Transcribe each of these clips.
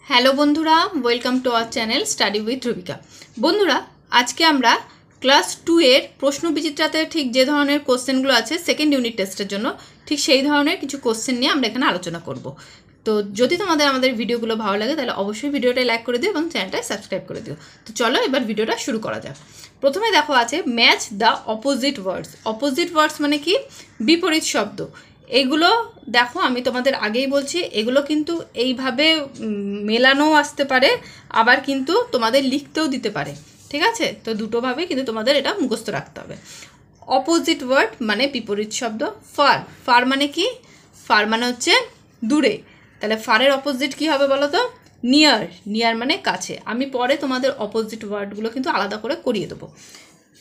Hello বন্ধুরা, welcome to our channel study with Rubika. বন্ধুরা, আজকে আমরা ক্লাস 2 এর প্রশ্ন বিচিত্রাতে ঠিক যে ধরনের কোশ্চেনগুলো আছে সেকেন্ড ইউনিট টেস্টের জন্য, ঠিক সেই ধরনের কিছু কোশ্চেন নিয়ে আমরা এখানে আলোচনা করব। তো যদি তোমাদের আমাদের ভিডিওগুলো ভালো লাগে তাহলে অবশ্যই ভিডিওটা লাইক করে দিও এবং চ্যানেলটা সাবস্ক্রাইব করে দিও। তো চলো এবার ভিডিওটা শুরু করা যাক। প্রথমে দেখো আছে match the opposite words. Opposite words মানে কি? বিপরীত শব্দ। এগুলো দেখো, আমি তোমাদের আগেই বলছি, এগুলো কিন্তু এইভাবে মেলানোও আসতে পারে, আবার কিন্তু তোমাদের লিখতেও দিতে পারে। ঠিক আছে? তো দুটোভাবে কিন্তু তোমাদের এটা মুখস্থ রাখতে হবে। অপোজিট ওয়ার্ড মানে বিপরীত শব্দ। ফার, ফার মানে কি? ফার মানে হচ্ছে দূরে। তাহলে ফারের অপোজিট কি হবে বলো তো? নিয়ার। নিয়ার মানে কাছে। আমি পরে তোমাদের অপোজিট ওয়ার্ডগুলো কিন্তু আলাদা করে করিয়ে দেবো।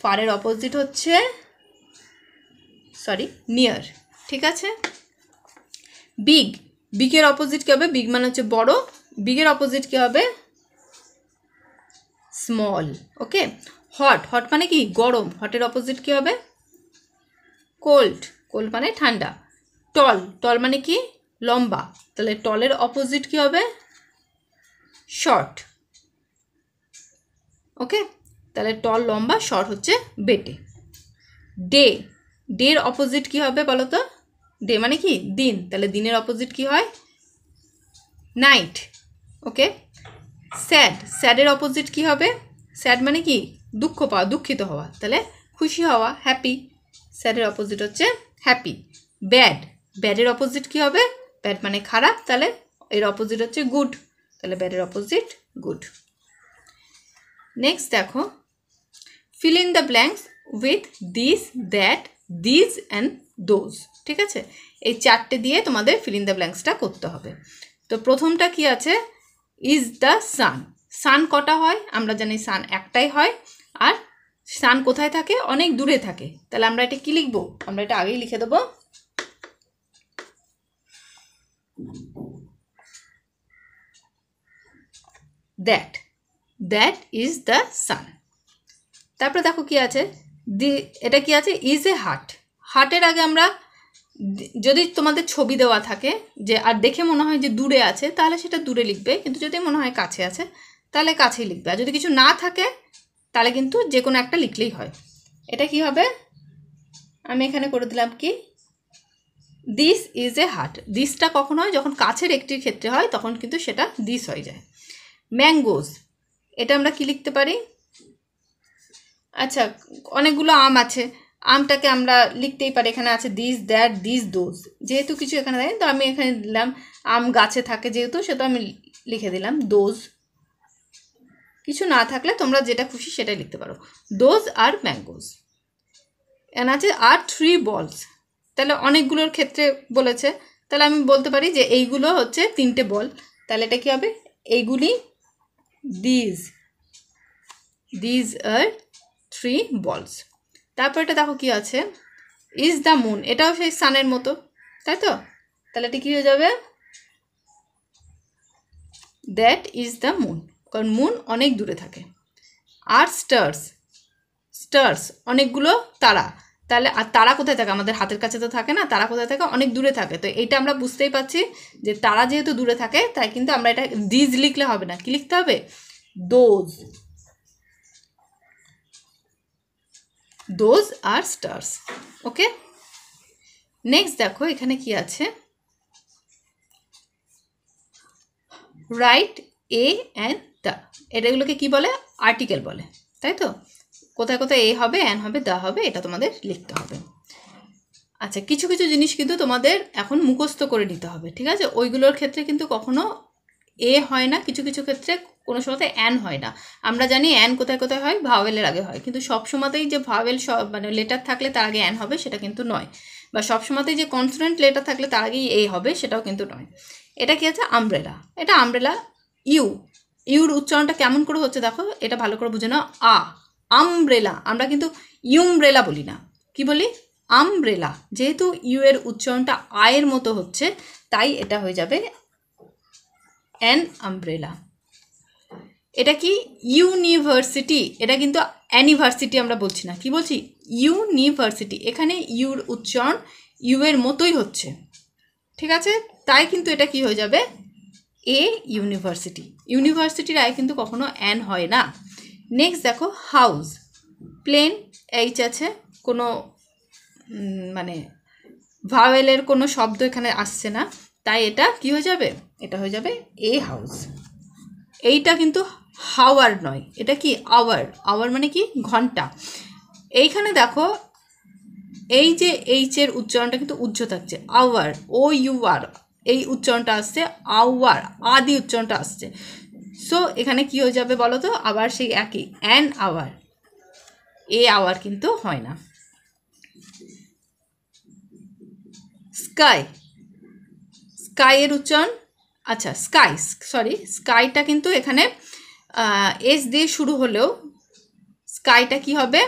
ফারের অপোজিট হচ্ছে নিয়ার। ঠিক আছে? বিগ, বিগের অপোজিট কি হবে? বিগ মানে হচ্ছে বড়। বিগের অপোজিট কি হবে? স্মল। ওকে। হট, হট মানে কি? গরম। হটের অপোজিট কি হবে? কোল্ড। কোল্ড মানে ঠান্ডা। টল, টল মানে কি? লম্বা। তাহলে টলের অপোজিট কি হবে? শর্ট। ওকে। তাহলে টল লম্বা, শর্ট হচ্ছে বেটে। ডে, ডের অপোজিট কি হবে বলো তো? ডে মানে কি? দিন। তাহলে দিনের অপোজিট কি হয়? নাইট। ওকে। স্যাড, স্যাডের অপোজিট কি হবে? স্যাড মানে কি? দুঃখ পাওয়া, দুঃখিত হওয়া। তাহলে খুশি হওয়া, হ্যাপি। স্যাডের অপোজিট হচ্ছে হ্যাপি। ব্যাড, ব্যাডের অপোজিট কি হবে? ব্যাড মানে খারাপ। তাহলে এর অপোজিট হচ্ছে গুড। তাহলে ব্যাডের অপোজিট গুড। নেক্সট দেখো, fill in the blanks with this, that, this and those. ঠিক আছে? এই চারটে দিয়ে তোমাদের ফিল ইন দ্য ব্ল্যাঙ্কসটা করতে হবে। তো প্রথমটা কি আছে? Is the sun. সান কটা হয়? আমরা জানি সান একটাই হয়। আর সান কোথায় থাকে? অনেক দূরে থাকে। তাহলে আমরা এটা কি লিখবো? আমরা এটা আগেই লিখে দেবো। That, that is the sun. তারপরে দেখো কি আছে? এটা কি আছে? Is a heart. হার্টের আগে আমরা, যদি তোমাদের ছবি দেওয়া থাকে যে আর দেখে মনে হয় যে দূরে আছে, তাহলে সেটা দূরে লিখবে। কিন্তু যদি মনে হয় কাছে আছে, তাহলে কাছেই লিখবে। আর যদি কিছু না থাকে তাহলে কিন্তু যে কোনো একটা লিখলেই হয়। এটা কি হবে? আমি এখানে করে দিলাম কি? This is a heart. দিসটা কখন হয়? যখন কাছের একটির ক্ষেত্রে হয় তখন কিন্তু সেটা দিস হয়ে যায়। ম্যাঙ্গোজ, এটা আমরা কি লিখতে পারি? আচ্ছা, অনেকগুলো আম আছে, আমটাকে আমরা লিখতেই পারি। এখানে আছে দিস, দ্যাট, দিস, দোজ। যেহেতু কিছু এখানে থাকে, তো আমি এখানে দিলাম আম গাছে থাকে যেহেতু, সেটা আমি লিখে দিলাম দোজ। কিছু না থাকলে তোমরা যেটা খুশি সেটাই লিখতে পারো। Those are mangoes. এখানে আছে আর 3 বলস। তাহলে অনেকগুলোর ক্ষেত্রে বলেছে, তাহলে আমি বলতে পারি যে এইগুলো হচ্ছে 3টে বল। তাহলে এটা কি হবে? এইগুলি, দিস, দিস আর 3 বলস। তারপর এটা দেখো কি আছে? Is the moon. এটাও সেই সানের মতো, তাই তো? তাহলে এটা কি হয়ে যাবে? দ্যাট ইজ দ্য মুন, কারণ মুন অনেক দূরে থাকে। আর স্টার্স, স্টার্স অনেকগুলো তারা। তাহলে আর তারা কোথায় থাকে? আমাদের হাতের কাছে তো থাকে না, তারা কোথায় থাকে? অনেক দূরে থাকে। তো এইটা আমরা বুঝতেই পারছি যে তারা যেহেতু দূরে থাকে, তাই কিন্তু আমরা এটা দিজ লিখলে হবে না, কি লিখতে হবে? Those. Those are stars. Okay. Next দেখো এখানে কি আছে? Right a and the. এটাগুলোকে কি বলে? আর্টিকেল বলে, তাই তো? কোথায় কোথায় এ হবে, অ্যান হবে, দ্য হবে, এটা তোমাদের লিখতে হবে। আচ্ছা, কিছু কিছু জিনিস কিন্তু তোমাদের এখন মুখস্থ করে নিতে হবে। ঠিক আছে? ওইগুলোর ক্ষেত্রে কিন্তু কখনো এ হয় না, কিছু কিছু ক্ষেত্রে কোনো সময়তে অ্যান হয় না। আমরা জানি অ্যান কোথায় কোথায় হয়? ভাওয়েলের আগে হয়। কিন্তু সব সময়তেই যে ভাওয়েল মানে লেটার থাকলে তার আগে অ্যান হবে সেটা কিন্তু নয়। বা সব সময়তেই যে কনসোনেন্ট লেটার থাকলে তার আগেই এ হবে সেটাও কিন্তু নয়। এটা কি আছে? আমব্রেলা। এটা আমব্রেলা। ইউ, ইউর উচ্চারণটা কেমন করে হচ্ছে দেখো, এটা ভালো করে বুঝে নাও। আমব্রেলা। আমরা কিন্তু ইউমব্রেলা বলি না, কি বলি? আমব্রেলা। যেহেতু ইউ এর উচ্চারণটা আয়ের মতো হচ্ছে, তাই এটা হয়ে যাবে অ্যান আমব্রেলা। এটা কি? ইউনিভার্সিটি। এটা কিন্তু অ্যানিভার্সিটি আমরা বলছি না, কি বলছি? ইউনিভার্সিটি। এখানে ইউর উচ্চারণ ইউ এর মতোই হচ্ছে। ঠিক আছে? তাই কিন্তু এটা কি হয়ে যাবে? এ ইউনিভার্সিটি, ইউনিভার্সিটির আয় কিন্তু কখনো অ্যান হয় না। নেক্সট দেখো হাউস, প্লেন এইচ আছে, কোনো মানে ভাওয়েলের কোনো শব্দ এখানে আসছে না, তাই এটা কি হয়ে যাবে, এটা হয়ে যাবে এ হাউস। এইটা কিন্তু হাওয়ার নয়, এটা কি আওয়ার, আওয়ার মানে কি ঘন্টা। এইখানে দেখো এই যে এইচের উচ্চারণটা কিন্তু উজ্জ্ব থাকছে, আওয়ার, ও ইউ আর, এই উচ্চারণটা আসছে, আওয়ার আদি উচ্চারণটা আসছে। সো এখানে কি হয়ে যাবে বলো তো, আবার সেই একই অ্যান আওয়ার, এ আওয়ার কিন্তু হয় না। স্কাই, স্কাইয়ের উচ্চারণ, আচ্ছা স্কাই, সরি স্কাইটা কিন্তু এখানে এস দিয়ে শুরু হলেও স্কাইটা কি হবে,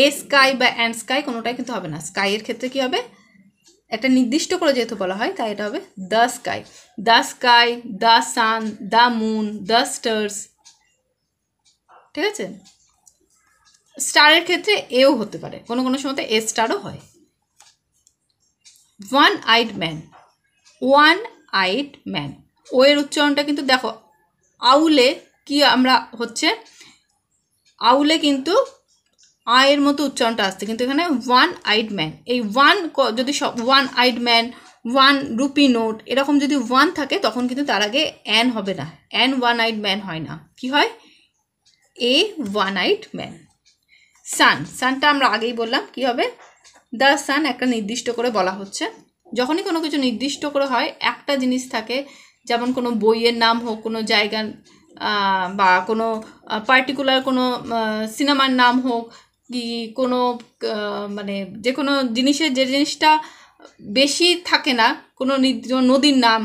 এ স্কাই বা অ্যান্ড স্কাই কোনোটাই কিন্তু হবে না। স্কাইয়ের ক্ষেত্রে কি হবে, একটা নির্দিষ্ট করে যেহেতু বলা হয় তাই এটা হবে the sky, the sky, the sun, the moon, the stars, ঠিক আছে। স্টারের ক্ষেত্রে এও হতে পারে, কোনো কোনো সময় এ স্টারও হয়। One eyed man, one eyed man, ও এর উচ্চারণটা কিন্তু দেখো আউলে কি আমরা হচ্ছে, আউলে কিন্তু আয়ের মতো উচ্চারণটা আসছে, কিন্তু এখানে ওয়ান আইড ম্যান, এই ওয়ান যদি সব one eyed man, one rupee note এরকম যদি ওয়ান থাকে তখন কিন্তু তার আগে অ্যান হবে না, অ্যান ওয়ান আইড ম্যান হয় না, কি হয় এ ওয়ান আইড ম্যান। সান, সানটা আমরা আগেই বললাম কি হবে, দ্য সান একটা নির্দিষ্ট করে বলা হচ্ছে, যখনই কোনো কিছু নির্দিষ্ট করে হয় একটা জিনিস থাকে, যেমন কোনো বইয়ের নাম হোক, কোনো জায়গার বা কোনো পার্টিকুলার কোনো সিনেমার নাম হোক, কি কোনো মানে যে কোনো জিনিসের যে জিনিসটা বেশি থাকে না, কোনো নদীর নাম,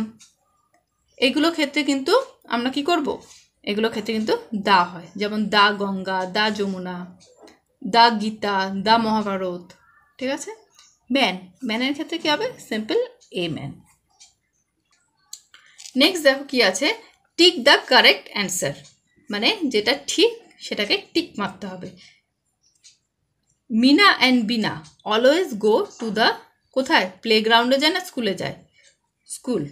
এগুলো ক্ষেত্রে কিন্তু আমরা কি করব, এগুলো ক্ষেত্রে কিন্তু দা হয়, যেমন দা গঙ্গা, দা যমুনা, দা গীতা, দা মহাভারত, ঠিক আছে। ম্যান, ম্যানের ক্ষেত্রে কি হবে, সিম্পল এ ম্যান। নেক্সট দেখো কি আছে, টিক দ্য কারেক্ট অ্যান্সার, মানে যেটা ঠিক সেটাকে টিক মারতে হবে। Meena and Bina always go to the, কোথায়, প্লেগ্রাউন্ডে যায় না স্কুলে যায়, school,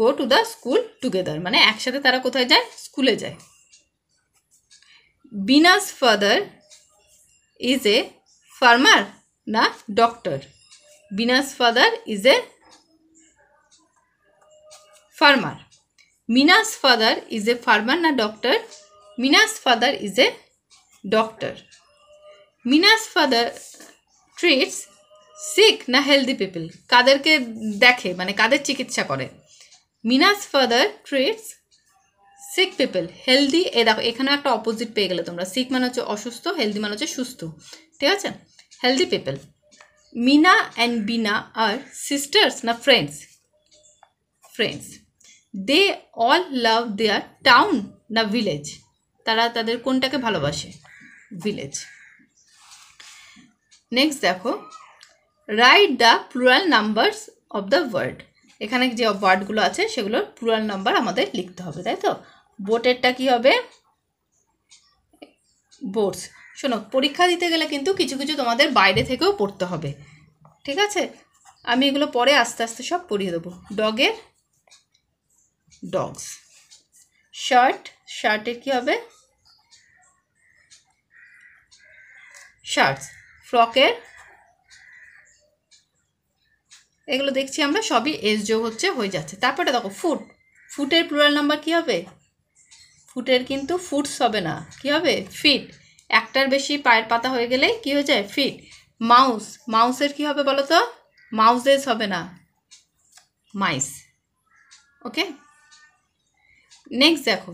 go to the school together, মানে একসাথে তারা কোথায় যায়, স্কুলে যায়। Bina's father is a farmer না doctor, Bina's father is a farmer, Meena's father is a farmer না doctor, Meena's father is a doctor. Meena's father treats sick না হেলদি পিপল, কাদেরকে দেখে মানে কাদের চিকিৎসা করে, Meena's father treats sick people, healthy, এ দেখো এখানেও একটা অপোজিট পেয়ে গেলে তোমরা, সিক মানে হচ্ছে অসুস্থ, হেলদি মানে হচ্ছে সুস্থ, ঠিক আছে, healthy people. Meena and Bina are sisters না friends, friends. They all love their town না ভিলেজ, তারা তাদের কোনটাকে ভালোবাসে, ভিলেজ। নেক্সট দেখো, right the plural numbers of the word, এখানে যে ওয়ার্ডগুলো আছে সেগুলোর প্লুরাল নাম্বার আমাদের লিখতে হবে, তাই তো। বোটেরটা কি হবে, বোটস। শোনো, পরীক্ষা দিতে গেলে কিন্তু কিছু কিছু তোমাদের বাইরে থেকেও পড়তে হবে, ঠিক আছে, আমি এগুলো পরে আস্তে আস্তে সব পড়িয়ে দেবো। ডগের ডগস, শার্ট, শার্টের কি হবে শার্টস, ফ্রকের, এগুলো দেখছি আমরা সবই এস যোগ হচ্ছে হয়ে যাচ্ছে। তারপরে দেখো ফুট, ফুটের প্লুরাল নাম্বার কি হবে, ফুটের কিন্তু ফুটস হবে না, কি হবে ফিট, একটার বেশি পায়ের পাতা হয়ে গেলে কি হয়ে যায় ফিট। মাউস, মাউসের কি হবে বলো তো, মাউসেস হবে না, মাইস, ওকে। নেক্সট দেখো,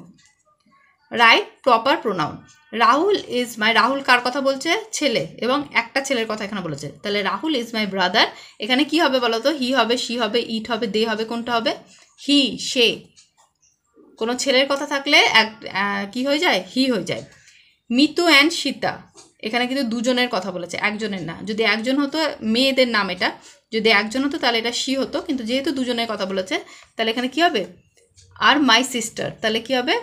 right proper pronoun, Rahul is my, Rahul কার কথা বলছে, ছেলে, এবং একটা ছেলের কথা এখানে বলেছে, তাহলে রাহুল ইজ মাই ব্রাদার, এখানে কি হবে বলো তো, হি হবে, শি হবে, ইট হবে, দে হবে, কোনটা হবে, হি, সে, কোনো ছেলের কথা থাকলে কি হয়ে যায়, হি হয়ে যায়। মিতু অ্যান্ড সীতা, এখানে কিন্তু দুজনের কথা বলেছে, একজনের না, যদি একজন হতো মেয়েদের নাম এটা, যদি একজন হতো তাহলে এটা শি হতো, কিন্তু যেহেতু দুজনের কথা বলেছে তাহলে এখানে কি হবে, আর মাই সিস্টার, তাহলে কি হবে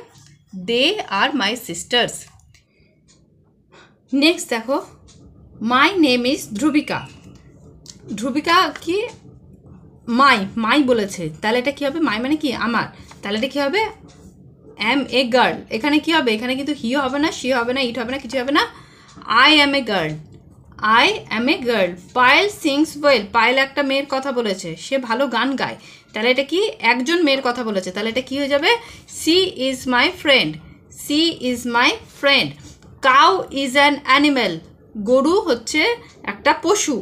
দে আর মাই সিস্টার্স। নেক্সট দেখো, মাই নেম ইজ ধ্রুবিকা, ধ্রুবিকা কি মাই বলেছে, তাহলে এটা কী হবে? মাই মানে কি? আমার। তাহলে এটা কী হবে? অ্যাম এ গার্ল। এখানে কী হবে? এখানে কিন্তু হি হবে না, শি হবে না, ইট হবে না, কিছু হবে না। I am a girl, I am a girl. Payel sings well, Payel একটা মেয়ের কথা বলেছে, সে ভালো গান গায়। তাহলে এটা কি? একজন মেয়ের কথা বলেছে, তাহলে এটা কি হয়ে যাবে? She is my friend, she is my friend. Cow is an animal, গরু হচ্ছে একটা পশু।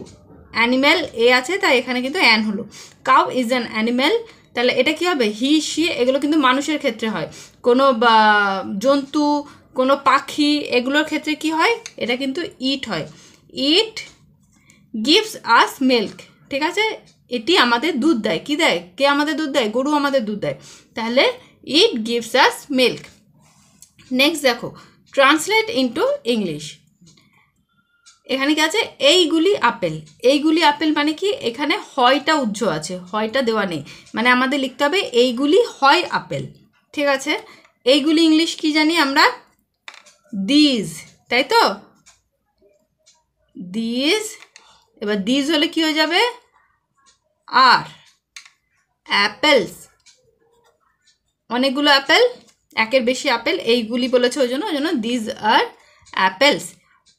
অ্যানিম্যাল এ আছে, তাই এখানে কিন্তু অ্যান হলো। কাউ ইজ অ্যান অ্যানিম্যাল, তাহলে এটা কি হবে? হি শি, এগুলো কিন্তু মানুষের ক্ষেত্রে হয়। কোনো জন্তু, কোনো পাখি, এগুলোর ক্ষেত্রে কি হয়? এটা কিন্তু ইট হয়। ইট গিভস আস মিল্ক, ঠিক আছে? এটি আমাদের দুধ দেয়। কি দেয়? কে আমাদের দুধ দেয়? গরু আমাদের দুধ দেয়। তাহলে it gives us milk. Next দেখো, ট্রান্সলেট ইন্টু ইংলিশ। এখানে কি আছে? এইগুলি আপেল। এইগুলি আপেল মানে কি? এখানে হয়টা উজ্জ আছে, হয়টা দেওয়া নেই, মানে আমাদের লিখতে হবে এইগুলি হয় আপেল, ঠিক আছে? এইগুলি ইংলিশ কি জানি আমরা? দিজ, তাই তো? দিজ। এবার দিজ হলে কি হয়ে যাবে? আর অ্যাপেলস, অনেকগুলো অ্যাপেল, একের বেশি আপেল, এইগুলি বলেছে ওই জন্য দিজ আর অ্যাপেলস।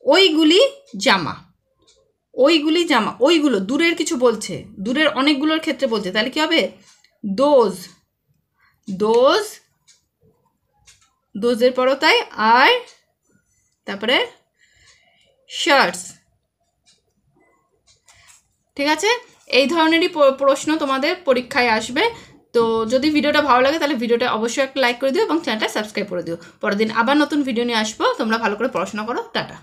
ওইগুলি জামা, ওইগুলি জামা, ওইগুলো দূরের কিছু বলছে, দূরের অনেকগুলোর ক্ষেত্রে বলছে, তাহলে কি হবে? দোজ, দোজ, দোজের পরও তাই। আর তারপরে শার্টস, ঠিক আছে? এই ধরনেরই প্রশ্ন তোমাদের পরীক্ষায় আসবে। তো যদি ভিডিওটা ভালো লাগে তাহলে ভিডিওটা অবশ্যই একটা লাইক করে দিও এবং চ্যানেলটা সাবস্ক্রাইব করে দিও। পরের দিন আবার নতুন ভিডিও নিয়ে আসবো। তোমরা ভালো করে পড়াশোনা করো। টাটা।